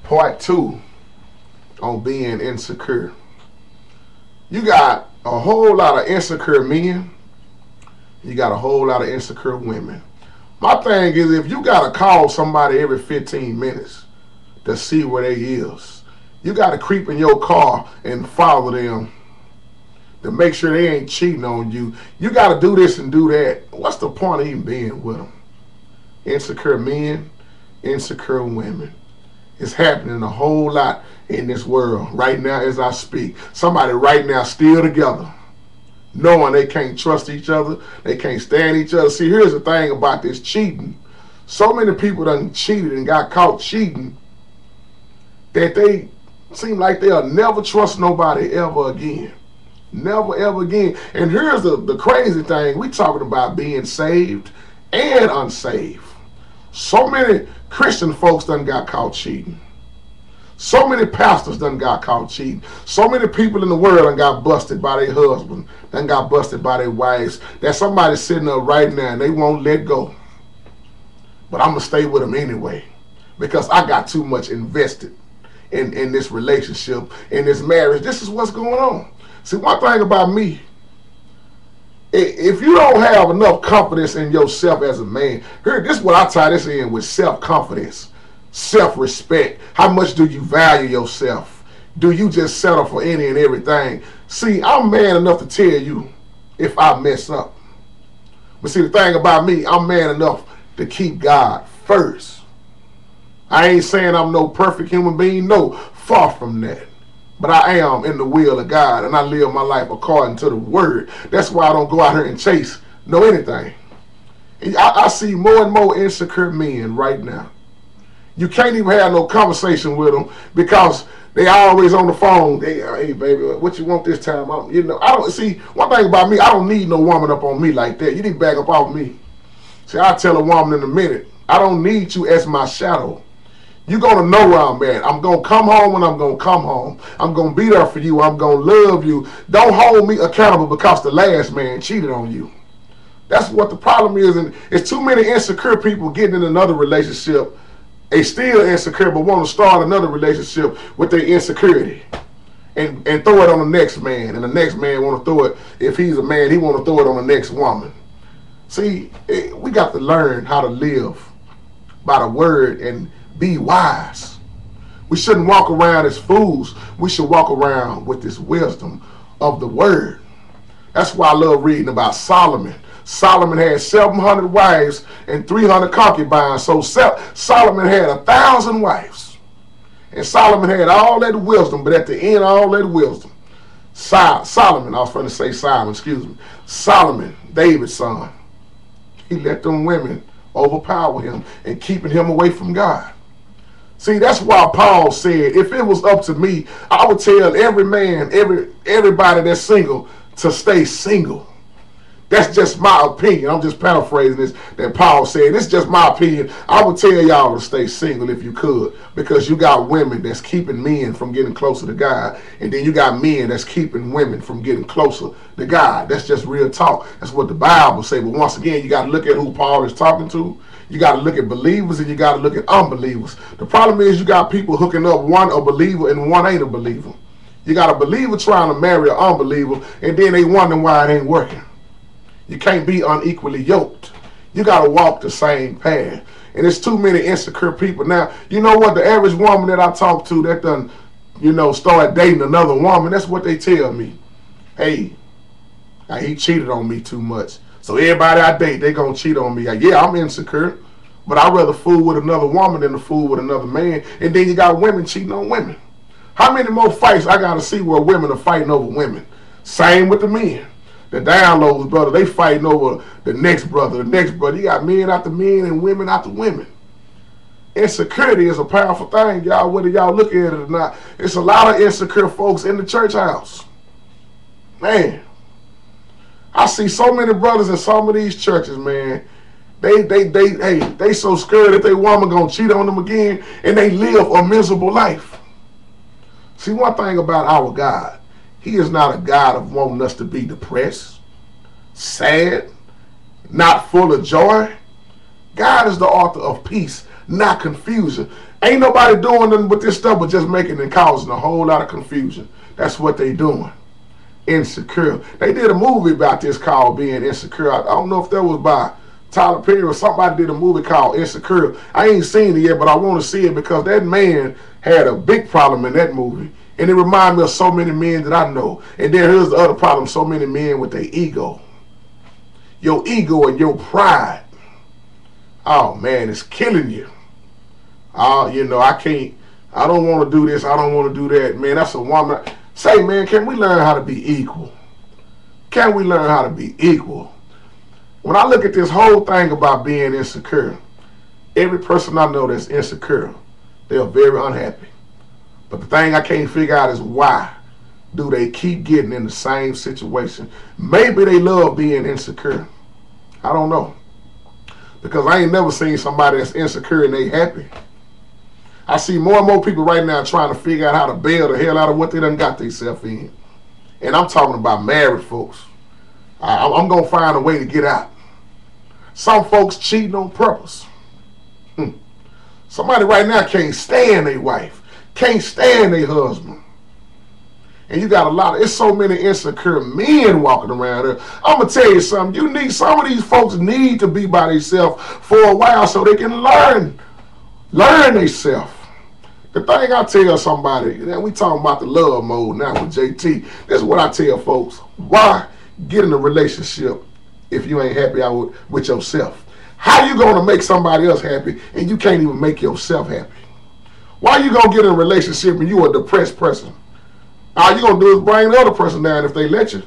Part 2 on being insecure. You got a whole lot of insecure men. You got a whole lot of insecure women. My thing is, if you got to call somebody every 15 minutes to see where they is, you got to creep in your car and follow them to make sure they ain't cheating on you. You got to do this and do that. What's the point of even being with them? Insecure men, insecure women. It's happening a whole lot in this world right now as I speak. Somebody right now still together, knowing they can't trust each other, they can't stand each other. See, here's the thing about this cheating. So many people done cheated and got caught cheating that they seem like they'll never trust nobody ever again. Never ever again. And here's the crazy thing. We talking about being saved and unsaved. So many Christian folks done got caught cheating. So many pastors done got caught cheating. So many people in the world done got busted by their husband, done got busted by their wives. There's somebody sitting up right now and they won't let go. But I'm going to stay with them anyway because I got too much invested in this relationship, in this marriage. This is what's going on. See, one thing about me, if you don't have enough confidence in yourself as a man, here, this is what I tie this in with: self-confidence, self-respect. How much do you value yourself? Do you just settle for any and everything? See, I'm man enough to tell you if I mess up. But see, the thing about me, I'm man enough to keep God first. I ain't saying I'm no perfect human being. No, far from that. But I am in the will of God, and I live my life according to the word. That's why I don't go out here and chase anything. And I see more and more insecure men right now. You can't even have no conversation with them because they always on the phone. Hey baby, what you want this time? I don't see. One thing about me, I don't need no woman up on me like that. You need to back up off me. See, I'll tell a woman in a minute, I don't need you as my shadow. You're going to know where I'm at. I'm going to come home when I'm going to come home. I'm going to be there for you. I'm going to love you. Don't hold me accountable because the last man cheated on you. That's what the problem is. And it's too many insecure people getting in another relationship. They still insecure but want to start another relationship with their insecurity and throw it on the next man. And the next man want to throw it, if he's a man, he want to throw it on the next woman. See, we got to learn how to live by the word and be wise. We shouldn't walk around as fools. We should walk around with this wisdom of the word. That's why I love reading about Solomon. Solomon had 700 wives and 300 concubines. So Solomon had 1,000 wives. And Solomon had all that wisdom, but at the end, all that wisdom, Solomon, I was trying to say Simon, excuse me. Solomon, David's son, he let them women overpower him and keeping him away from God. See, that's why Paul said, if it was up to me, I would tell every man, everybody that's single to stay single. That's just my opinion. I'm just paraphrasing this that Paul said. This is just my opinion. I would tell y'all to stay single if you could, because you got women that's keeping men from getting closer to God, and then you got men that's keeping women from getting closer to God. That's just real talk. That's what the Bible say. But once again, you got to look at who Paul is talking to. You got to look at believers and you got to look at unbelievers. The problem is you got people hooking up, one a believer and one ain't a believer. You got a believer trying to marry an unbeliever, and then they wondering why it ain't working. You can't be unequally yoked. You got to walk the same path. And there's too many insecure people. Now, you know what? The average woman that I talk to that done, start dating another woman, that's what they tell me. Hey, he cheated on me too much. So everybody I date, they going to cheat on me. Yeah, I'm insecure, but I'd rather fool with another woman than to fool with another man. And then you got women cheating on women. How many more fights I got to see where women are fighting over women? Same with the men. The downloads, brother, they fighting over the next brother, the next brother. You got men after men and women after women. Insecurity is a powerful thing, y'all, whether y'all look at it or not. It's a lot of insecure folks in the church house. Man, I see so many brothers in some of these churches, man. They so scared that their woman gonna cheat on them again, and they live a miserable life. See, one thing about our God, he is not a God of wanting us to be depressed, sad, not full of joy. God is the author of peace, not confusion. Ain't nobody doing nothing with this stuff but just making and causing a whole lot of confusion. That's what they doing. Insecure. They did a movie about this called Being Insecure. I don't know if that was by Tyler Perry or somebody did a movie called Insecure. I ain't seen it yet, but I want to see it because that man had a big problem in that movie. And it reminded me of so many men that I know. And then here's the other problem, so many men with their ego. Your ego and your pride. Oh man, it's killing you. You know, I don't want to do this, I don't want to do that. Man, that's a woman. Say, man, can we learn how to be equal? Can we learn how to be equal? When I look at this whole thing about being insecure, every person I know that's insecure, they are very unhappy. But the thing I can't figure out is why do they keep getting in the same situation? Maybe they love being insecure. I don't know. Because I ain't never seen somebody that's insecure and they happy. I see more and more people right now trying to figure out how to bail the hell out of what they done got themselves in. And I'm talking about married folks. I'm going to find a way to get out. Some folks cheating on purpose. Somebody right now can't stand their wife. Can't stand their husband. And you got it's so many insecure men walking around here. I'm going to tell you something. Some of these folks need to be by themselves for a while so they can learn themselves. The thing I tell somebody, we talking about the love mode now with JT. This is what I tell folks. Why get in a relationship if you ain't happy out with yourself? How you going to make somebody else happy and you can't even make yourself happy? Why you going to get in a relationship and you a depressed person? All you going to do is bring the other person down if they let you.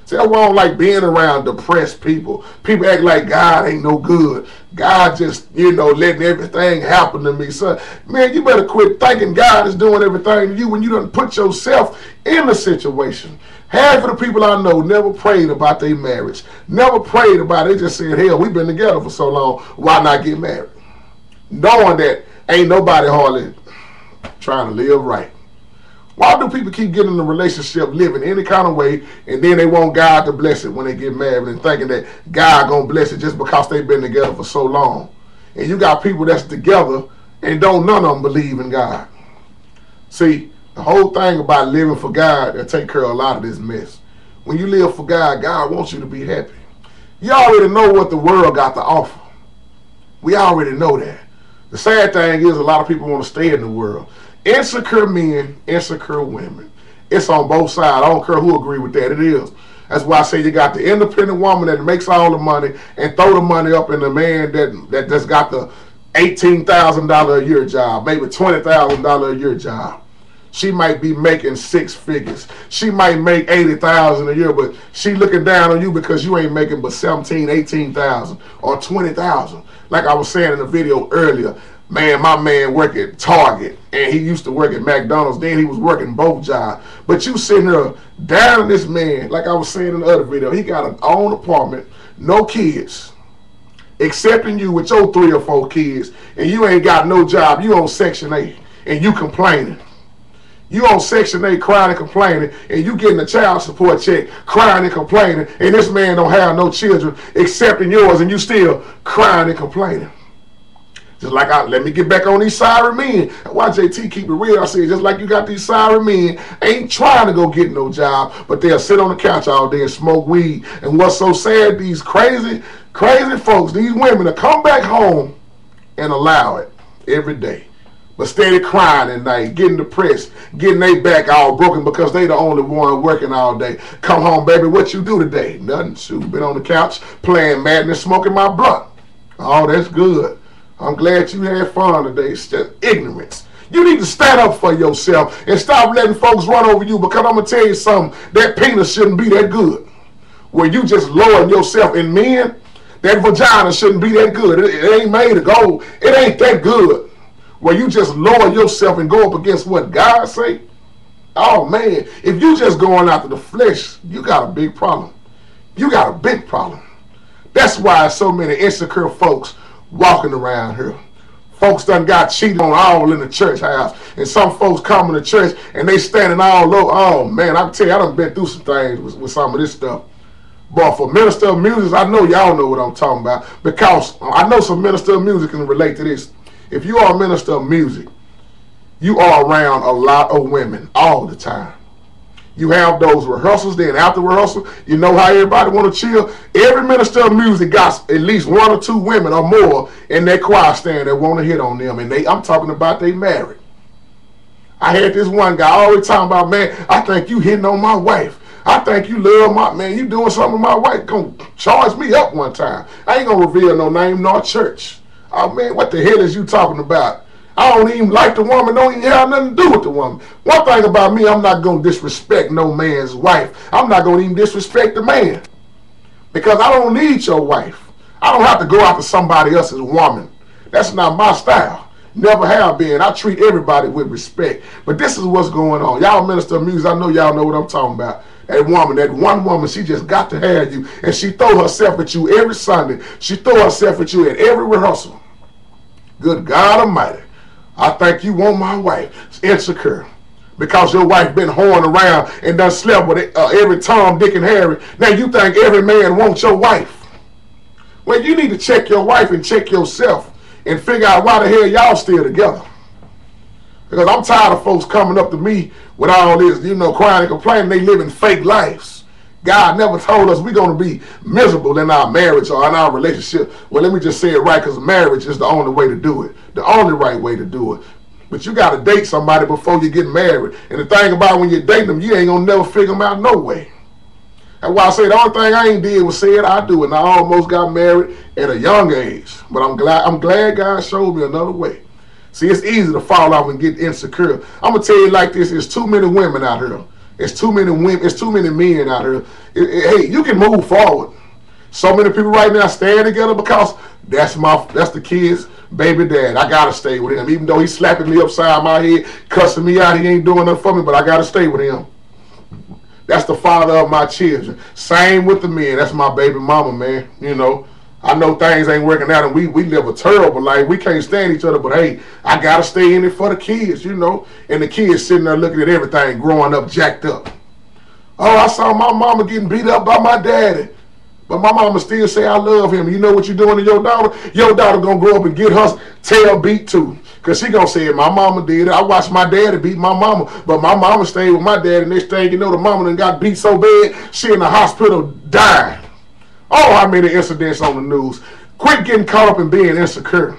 See, I don't like being around depressed people. People act like God ain't no good. God just, letting everything happen to me. So, man, you better quit thinking God is doing everything to you when you done put yourself in the situation. Half of the people I know never prayed about their marriage. Never prayed about it. They just said, hell, we've been together for so long. Why not get married? Knowing that ain't nobody hardly trying to live right. Why do people keep getting in a relationship, living any kind of way, and then they want God to bless it when they get married and thinking that God gonna bless it just because they've been together for so long? And you got people that's together and none of them believe in God. See, the whole thing about living for God will take care of a lot of this mess. When you live for God, God wants you to be happy. You already know what the world got to offer. We already know that. The sad thing is a lot of people want to stay in the world. Insecure men, insecure women. It's on both sides. I don't care who agree with that. It is. That's why I say you got the independent woman that makes all the money and throw the money up in the man that just got the $18,000 a year job, maybe $20,000 a year job. She might be making 6 figures. She might make $80,000 a year, but she looking down on you because you ain't making but $17,000, $18,000 or $20,000. Like I was saying in the video earlier, man, my man work at Target, and he used to work at McDonald's. Then he was working both jobs. But you sitting there down on this man, like I was saying in the other video, he got an own apartment, no kids, excepting you with your 3 or 4 kids, and you ain't got no job. You on Section 8, and you complaining. You on Section 8 crying and complaining, and you getting a child support check crying and complaining, and this man don't have no children excepting yours, and you still crying and complaining. Just like let me get back on these sorry men. Why JT keep it real? I say just like you got these sorry men ain't trying to go get no job, but they'll sit on the couch all day and smoke weed. And what's so sad, these crazy folks, these women will come back home and allow it every day. But steady crying at night, getting depressed, getting their back all broken because they the only one working all day. Come home, baby, what you do today? Nothing. Shoot, been on the couch playing Madden and smoking my blunt. Oh, that's good. I'm glad you had fun today. It's just ignorance. You need to stand up for yourself and stop letting folks run over you, because I'm going to tell you something. That penis shouldn't be that good. Where you just lowering yourself. In men, that vagina shouldn't be that good. It ain't made of gold. It ain't that good. Where you just lower yourself and go up against what God say. Oh, man. If you just going after the flesh, you got a big problem. You got a big problem. That's why so many insecure folks walking around here. Folks done got cheated on all in the church house. And some folks coming to church and they standing all low. Oh man, I can tell you, I done been through some things with some of this stuff. But for minister of music, I know y'all know what I'm talking about, because I know some minister of music can relate to this. If you are a minister of music, you are around a lot of women all the time. You have those rehearsals, then after rehearsal, you know how everybody want to chill. Every minister of music got at least 1 or 2 women or more in their choir stand that want to hit on them. And I'm talking about they married. I had this one guy always talking about, man, I think you hitting on my wife. I think you love my, man, you doing something with my wife. Gonna charge me up one time. I ain't gonna reveal no name nor church. Oh, man, what the hell is you talking about? I don't even like the woman, don't even have nothing to do with the woman. One thing about me, I'm not going to disrespect no man's wife. I'm not going to even disrespect the man. Because I don't need your wife. I don't have to go after somebody else's woman. That's not my style. Never have been. I treat everybody with respect. But this is what's going on. Y'all minister of music, I know y'all know what I'm talking about. That woman, that one woman, she just got to have you. And she throw herself at you every Sunday. She throw herself at you at every rehearsal. Good God Almighty. I think you want my wife. It's insecure. Because your wife been whoring around and done slept with every Tom, Dick, and Harry. Now you think every man wants your wife. Well, you need to check your wife and check yourself and figure out why the hell y'all still together. Because I'm tired of folks coming up to me with all this, you know, crying and complaining they living fake lives. God never told us we're going to be miserable in our marriage or in our relationship. Well, let me just say it right, because marriage is the only way to do it. The only right way to do it. But you got to date somebody before you get married. And the thing about when you're dating them, you ain't going to never figure them out no way. That's why I say the only thing I ain't did was say it, I do it. And I almost got married at a young age. But I'm glad God showed me another way. See, it's easy to fall off and get insecure. I'm going to tell you like this, there's too many women out here. It's too many women, it's too many men out here. Hey, you can move forward. So many people right now staying together because that's the kid's baby dad. I gotta stay with him. Even though he's slapping me upside my head, cussing me out, he ain't doing nothing for me, but I gotta stay with him. That's the father of my children. Same with the men. That's my baby mama, man. You know, I know things ain't working out and we live a terrible life. We can't stand each other, but hey, I gotta stay in it for the kids, you know. And the kids sitting there looking at everything, growing up, jacked up. Oh, I saw my mama getting beat up by my daddy. But my mama still say I love him. You know what you're doing to your daughter? Your daughter gonna grow up and get her tail beat too. Because she gonna say, my mama did it. I watched my daddy beat my mama. But my mama stayed with my daddy. Next thing you know, the mama done got beat so bad, she in the hospital dying. Oh, how many incidents on the news. Quit getting caught up in being insecure.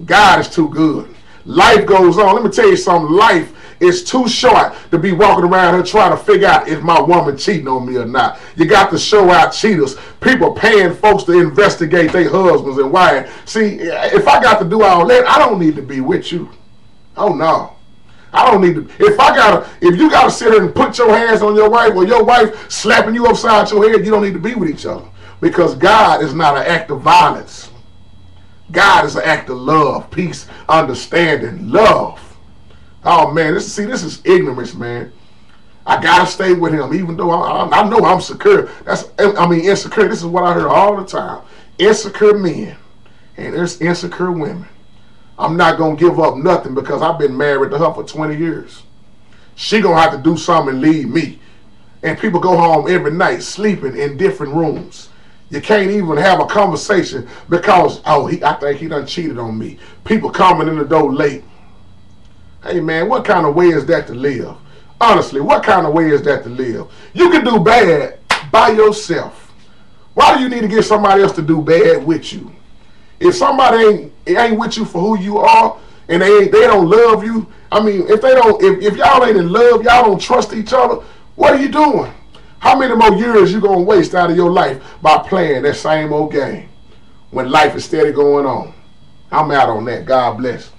God is too good. Life goes on. Let me tell you something. Life is too short to be walking around here trying to figure out if my woman cheating on me or not. You got to show out cheaters. People paying folks to investigate their husbands and wives. See, if I got to do all that, I don't need to be with you. Oh, no. I don't need to. If you gotta sit here and put your hands on your wife or your wife slapping you upside your head, you don't need to be with each other. Because God is not an act of violence. God is an act of love, peace, understanding, love. Oh man, this is ignorance, man. I gotta stay with him, even though I know I'm secure. Insecure. This is what I hear all the time. Insecure men and there's insecure women. I'm not gonna give up nothing because I've been married to her for 20 years. She gonna have to do something and leave me. And people go home every night sleeping in different rooms. You can't even have a conversation because, I think he done cheated on me. People coming in the door late. Hey man, what kind of way is that to live? Honestly, what kind of way is that to live? You can do bad by yourself. Why do you need to get somebody else to do bad with you? If somebody ain't with you for who you are and they don't love you, if y'all ain't in love, y'all don't trust each other, what are you doing? How many more years you gonna waste out of your life by playing that same old game when life is steady going on? I'm out on that. God bless.